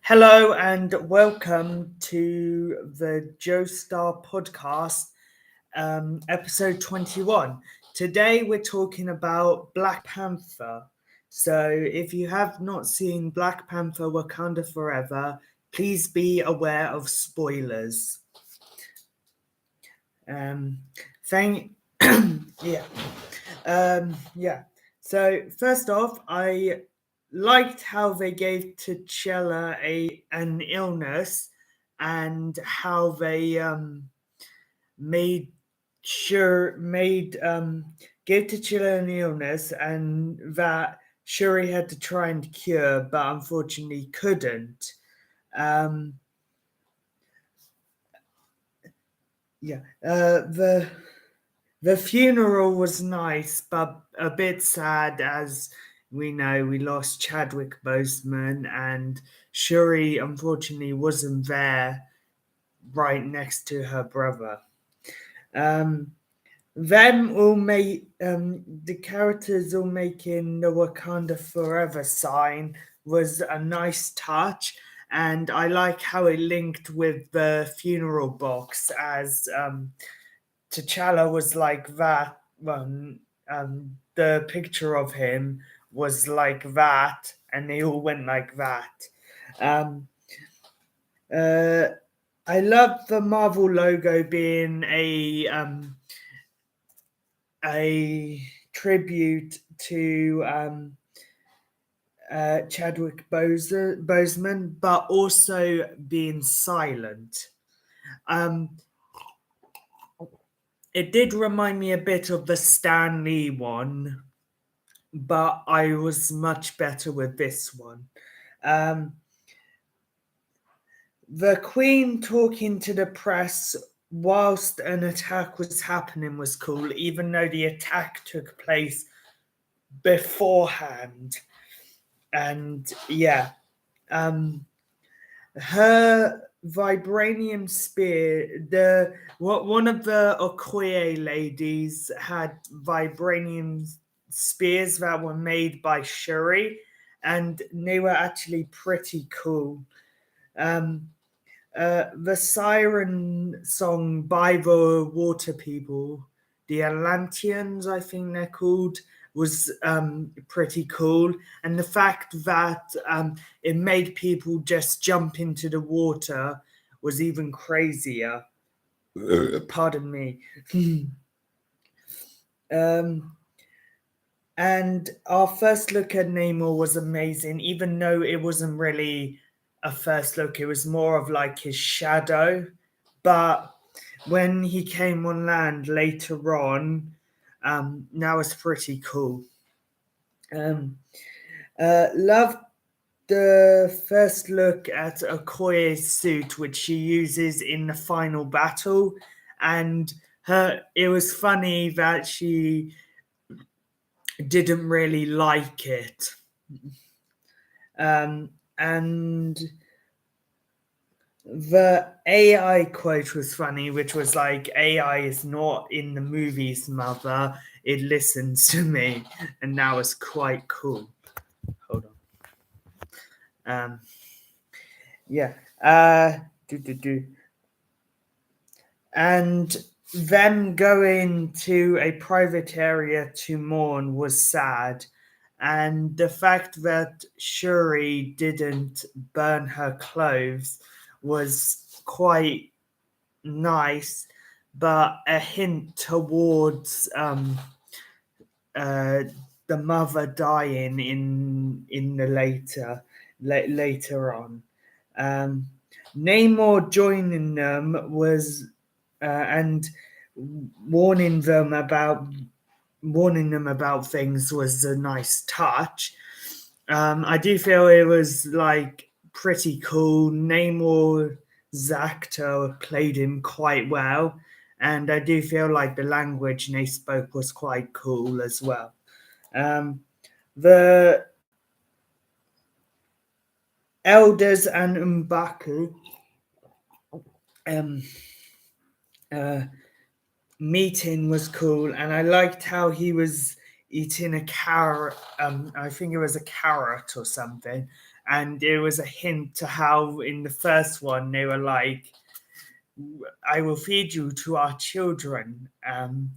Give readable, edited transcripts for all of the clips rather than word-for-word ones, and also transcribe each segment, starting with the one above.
Hello and welcome to the joestar podcast, episode 21. Today we're talking about Black Panther. So if you have not seen Black Panther Wakanda Forever, please be aware of spoilers. Thank yeah. Yeah. So first off, I liked how they gave T'Challa an illness, and how they made made gave T'Challa an illness, and that Shuri had to try and cure, but unfortunately couldn't. Um, yeah. The funeral was nice, but a bit sad, as we know we lost Chadwick Boseman, and Shuri unfortunately wasn't there right next to her brother. Um, them all made the characters all making the Wakanda Forever sign was a nice touch, and I like how it linked with the funeral box, as T'Challa was like that. The picture of him was like that, and they all went like that. Um, uh, I love the Marvel logo being a tribute to Chadwick Boseman, but also being silent. Um, it did remind me a bit of the Stan Lee one, but I was much better with this one. Um, the Queen talking to the press whilst an attack was happening was cool, even though the attack took place beforehand. And yeah, her vibranium spear, one of the Okoye ladies had vibranium spears that were made by Shuri, and they were actually pretty cool. The siren song by the water people, the Atlanteans, I think they're called, was pretty cool. And the fact that it made people just jump into the water was even crazier. Pardon me. And our first look at Namor was amazing, even though it wasn't really a first look, it was more of like his shadow. But when he came on land later on, that was pretty cool. Loved the first look at Okoye's suit, which she uses in the final battle, and it was funny that she didn't really like it. And the AI quote was funny, which was like, AI is not in the movies, mother. It listens to me. And that was quite cool. Hold on. Yeah. And them going to a private area to mourn was sad. And the fact that Shuri didn't burn her clothes was quite nice, but a hint towards the mother dying in the later on. Namor joining them was and warning them about things was a nice touch. I do feel it was like pretty cool. Namor's actor played him quite well, and I do feel like the language they spoke was quite cool as well. The elders and M'Baku meeting was cool, and I liked how he was eating a carrot. I think it was a carrot or something, and it was a hint to how in the first one they were like, I will feed you to our children. And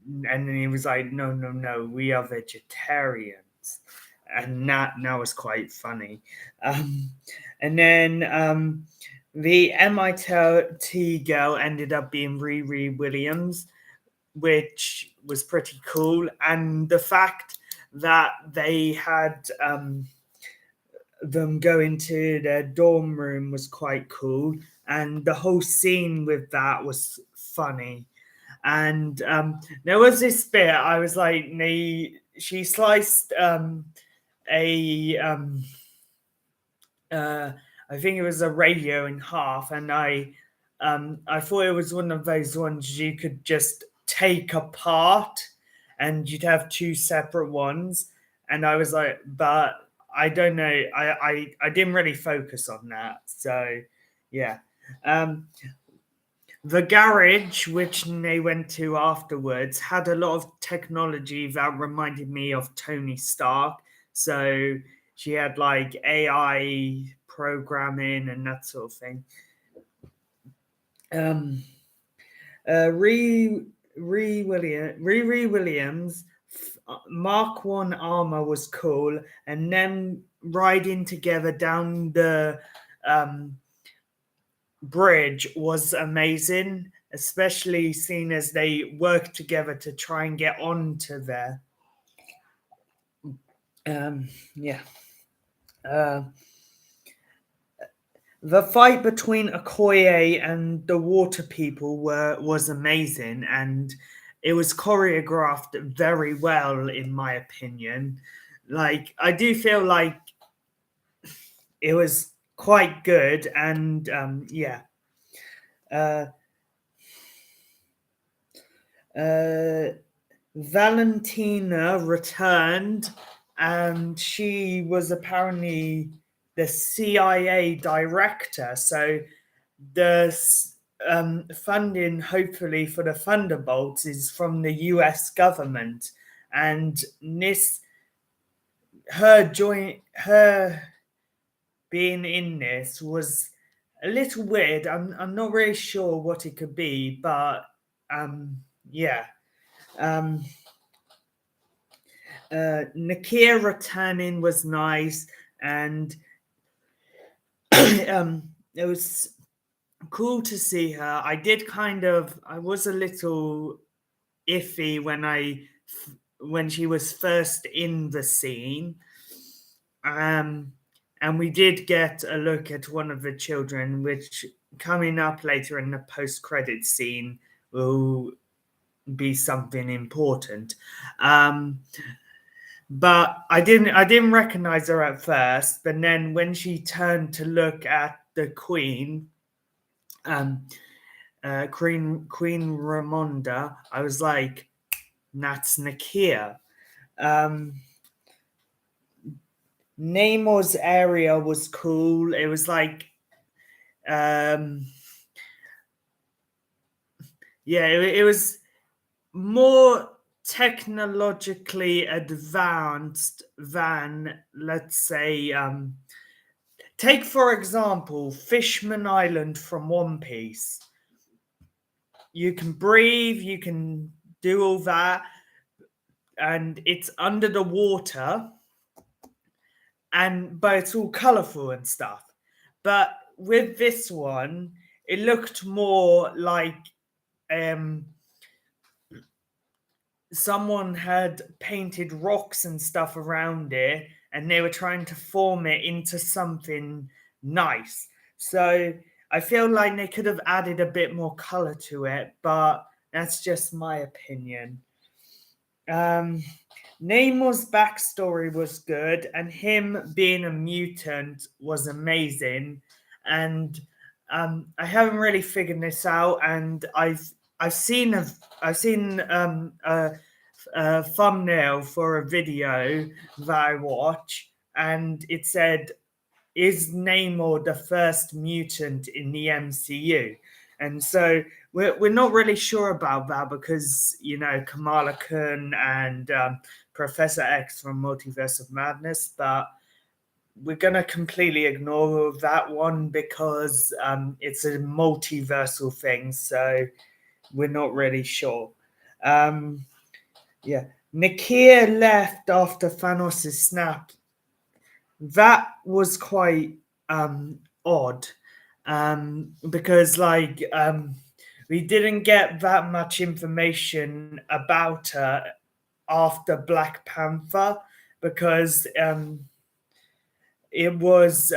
then he was like, no, no, no, we are vegetarians. And that was quite funny. Um, and then the MIT girl ended up being Riri Williams, which was pretty cool. And the fact that they had them go into their dorm room was quite cool. And the whole scene with that was funny. And there was this bit I was like, she sliced a I think it was a radio in half, and I thought it was one of those ones you could just take apart, and you'd have two separate ones. And I was like, but I don't know, I didn't really focus on that. So yeah. Um, the garage, which they went to afterwards, had a lot of technology that reminded me of Tony Stark. So she had like AI programming and that sort of thing. Riri Williams, Mark One armor was cool, and them riding together down the bridge was amazing, especially seeing as they worked together to try and get onto there. Yeah. The fight between Okoye and the water people was amazing, and it was choreographed very well, in my opinion. Like, I do feel like it was quite good, and yeah. Valentina returned, and she was apparently the CIA director. So the funding, hopefully, for the Thunderbolts is from the US government, and this her being in this was a little weird. I'm not really sure what it could be, but yeah. Um, Nakia returning was nice, and it was cool to see her. I was a little iffy when she was first in the scene. And we did get a look at one of the children, which coming up later in the post-credit scene will be something important. But I didn't recognize her at first, but then when she turned to look at the Queen, Queen Ramonda, I was like, that's Nakia. Namor's area was cool. It was like, yeah, it was more technologically advanced than, let's say, take for example Fishman Island from One Piece. You can breathe, you can do all that, and it's under the water, but it's all colorful and stuff. But with this one, it looked more like someone had painted rocks and stuff around it, and they were trying to form it into something nice. So I feel like they could have added a bit more color to it, but that's just my opinion. Namor's backstory was good, and him being a mutant was amazing. And I haven't really figured this out, and I've seen a thumbnail for a video that I watch, and it said, "Is Namor the first mutant in the MCU?" And so we're not really sure about that because, Kamala Khan and Professor X from Multiverse of Madness, but we're gonna completely ignore that one because it's a multiversal thing, so we're not really sure. Um, yeah, Nakia left after Thanos' snap. That was quite odd, because we didn't get that much information about her after Black Panther because it was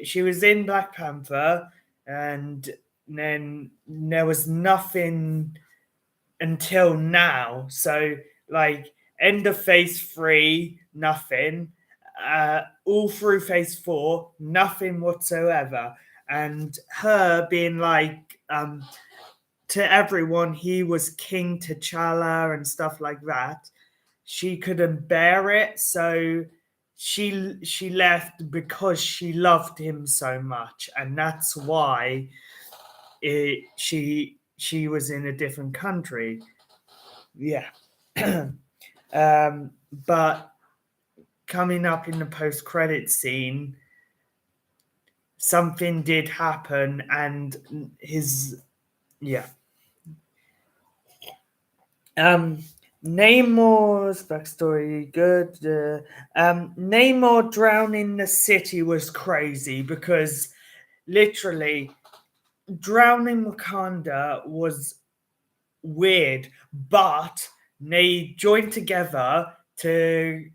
she was in Black Panther, and then there was nothing until now. So like end of phase 3, nothing. All through phase 4, nothing whatsoever. And her being like to everyone he was King T'Challa and stuff like that. She couldn't bear it, so she left because she loved him so much, and that's why she was in a different country. Yeah. But coming up in the post credit scene, something did happen, and his yeah. Um, Namor's backstory good. Namor drowning the city was crazy because literally drowning Wakanda was weird, but they joined together to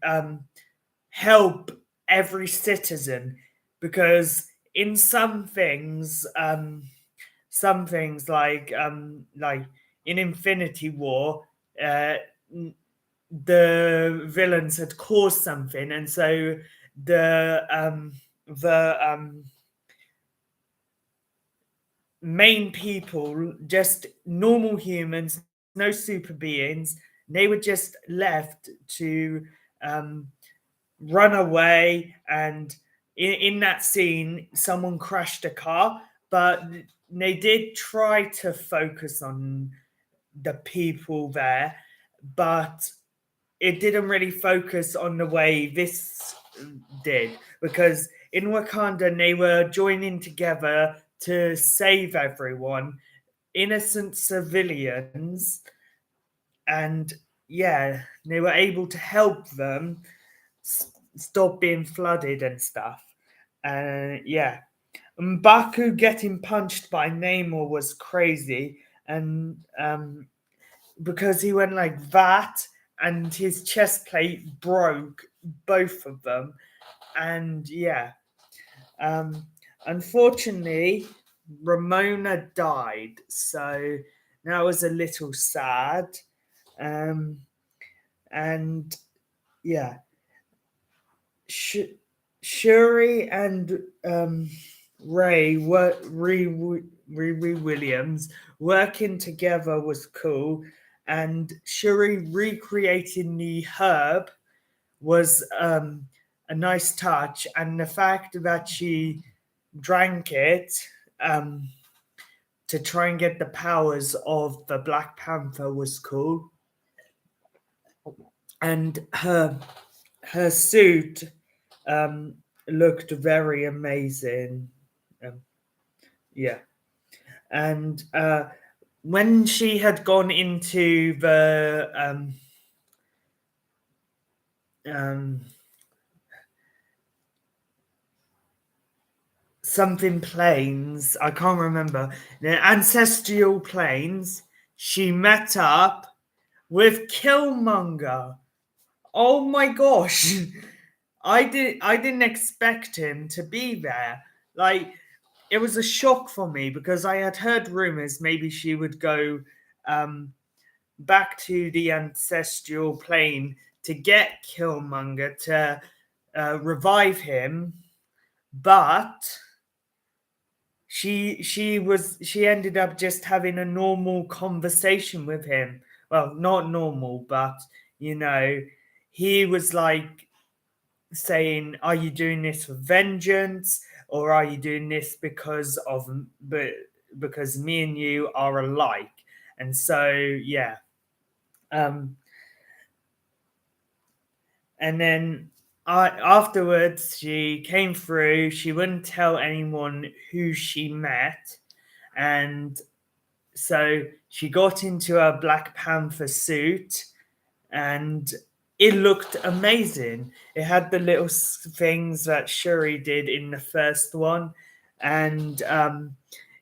help every citizen because in some things like in Infinity War, uh, the villains had caused something, and so the main people, just normal humans, no super beings, they were just left to um, run away. And in that scene, someone crashed a car, but they did try to focus on the people there, but it didn't really focus on the way this did, because in Wakanda they were joining together to save everyone, innocent civilians, and yeah, they were able to help them stop being flooded and stuff. Yeah, Mbaku getting punched by Namor was crazy, and because he went like that, and his chest plate broke, both of them, and yeah, um, unfortunately, Ramona died, so that was a little sad, um, and yeah, Shuri and Ray were Riri Williams working together was cool, and Shuri recreating the herb was a nice touch, and the fact that she drank it um, to try and get the powers of the Black Panther was cool, and her suit um, looked very amazing. Um, yeah, and when she had gone into the um, something planes, I can't remember, the ancestral planes, she met up with Killmonger. Oh my gosh. I didn't expect him to be there. Like, it was a shock for me because I had heard rumors maybe she would go um, back to the ancestral plane to get Killmonger to revive him, but she ended up just having a normal conversation with him. Well, not normal, but you know, he was like saying, "Are you doing this for vengeance, or are you doing this because me and you are alike?" And so, yeah, um, and then afterwards, she came through. She wouldn't tell anyone who she met, and so she got into a Black Panther suit, and it looked amazing. It had the little things that Shuri did in the first one, and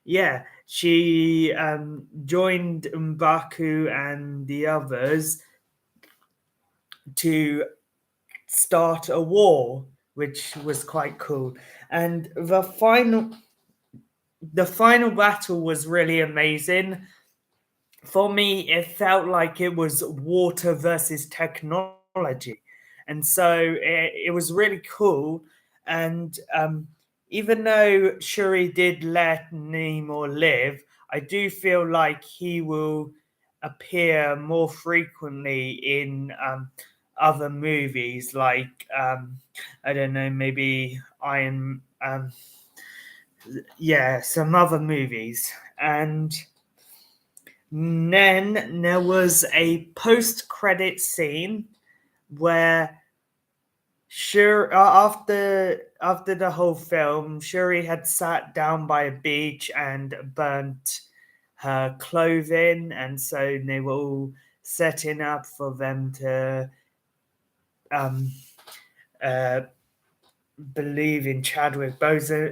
yeah, she joined M'Baku and the others to start a war, which was quite cool. And the final battle was really amazing. For me, it felt like it was water versus technology. And so it was really cool. And even though Shuri did let Namor live, I do feel like he will appear more frequently in other movies, like, I don't know, maybe yeah, some other movies. And then there was a post-credit scene where after the whole film, Shuri had sat down by a beach and burnt her clothing, and so they were all setting up for them to um, uh, believe in Chadwick T'Challa,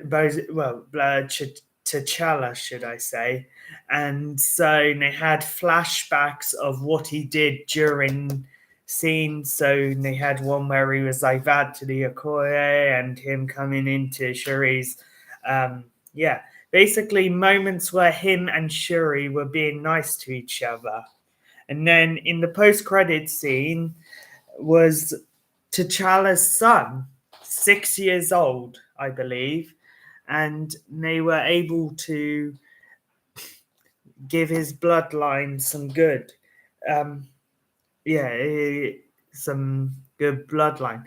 should I say. And so they had flashbacks of what he did during scenes. So they had one where he was like that to the Okoye and him coming into Shuri's, yeah, basically moments where him and Shuri were being nice to each other. And then in the post-credit scene was T'Challa's son, 6 years old, I believe, and they were able to give his bloodline some good, um, yeah, some good bloodline.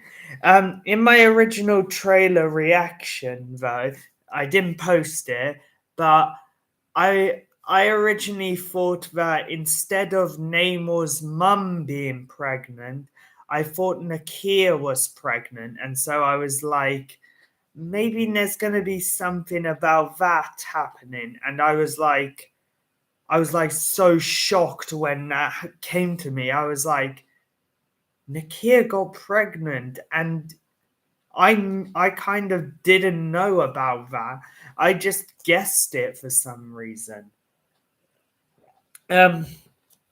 In my original trailer reaction, though, I didn't post it, but I originally thought that instead of Namor's mum being pregnant, I thought Nakia was pregnant, and so I was like, maybe there's gonna be something about that happening, and I was like so shocked when that came to me. I was like, Nakia got pregnant, and I kind of didn't know about that. I just guessed it for some reason. Um,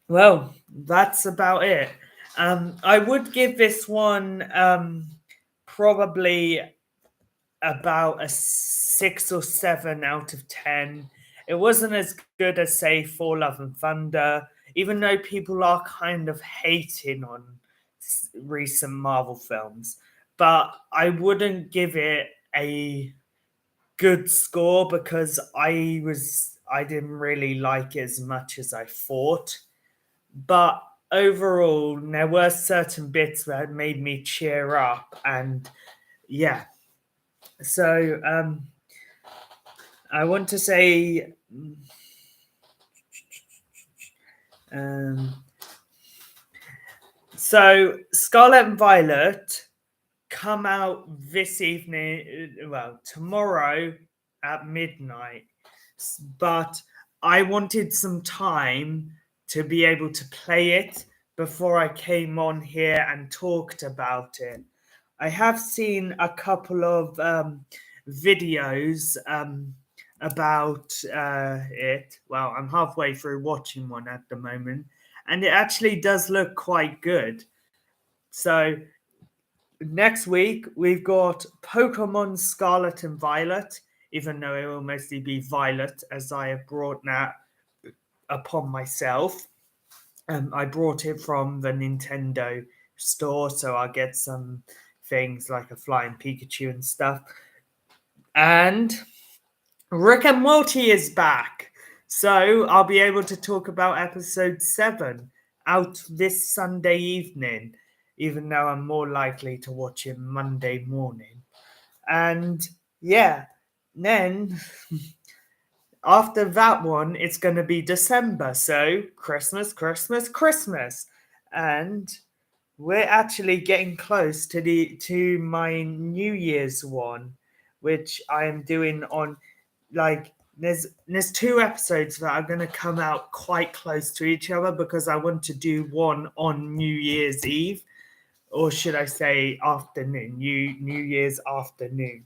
well, that's about it. I would give this one probably about a 6 or 7 out of 10. It wasn't as good as, say, Thor Love and Thunder, even though people are kind of hating on recent Marvel films. But I wouldn't give it a good score because I didn't really like it as much as I thought. But overall, there were certain bits that made me cheer up, and yeah. So I want to say, um, so Scarlet and Violet come out this evening, well, tomorrow at midnight. But I wanted some time to be able to play it before I came on here and talked about it. I have seen a couple of videos about it. Well, I'm halfway through watching one at the moment, and it actually does look quite good. So next week we've got Pokemon Scarlet and Violet, even though it will mostly be Violet, as I have brought that upon myself. I brought it from the Nintendo store, so I'll get some things like a flying Pikachu and stuff. And Rick and Morty is back, so I'll be able to talk about episode 7 out this Sunday evening, even though I'm more likely to watch it Monday morning. And yeah, then after that one, it's going to be December. So Christmas, Christmas, Christmas. And we're actually getting close to my New Year's one, which I am doing on like there's two episodes that are going to come out quite close to each other because I want to do one on New Year's Eve, or should I say afternoon, New Year's afternoon.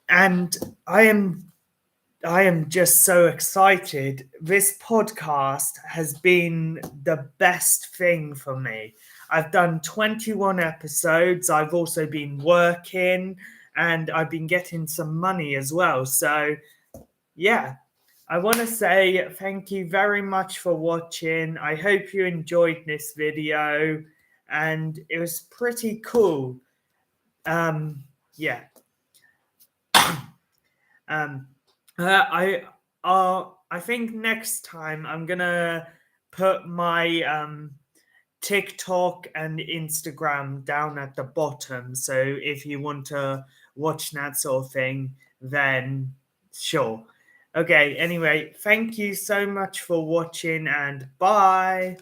And I am just so excited. This podcast has been the best thing for me. I've done 21 episodes. I've also been working and I've been getting some money as well. So, yeah, I want to say thank you very much for watching. I hope you enjoyed this video and it was pretty cool. Yeah. Um, I think next time I'm gonna put my TikTok and Instagram down at the bottom. So if you want to watch that sort of thing, then sure. Okay, anyway, thank you so much for watching and bye.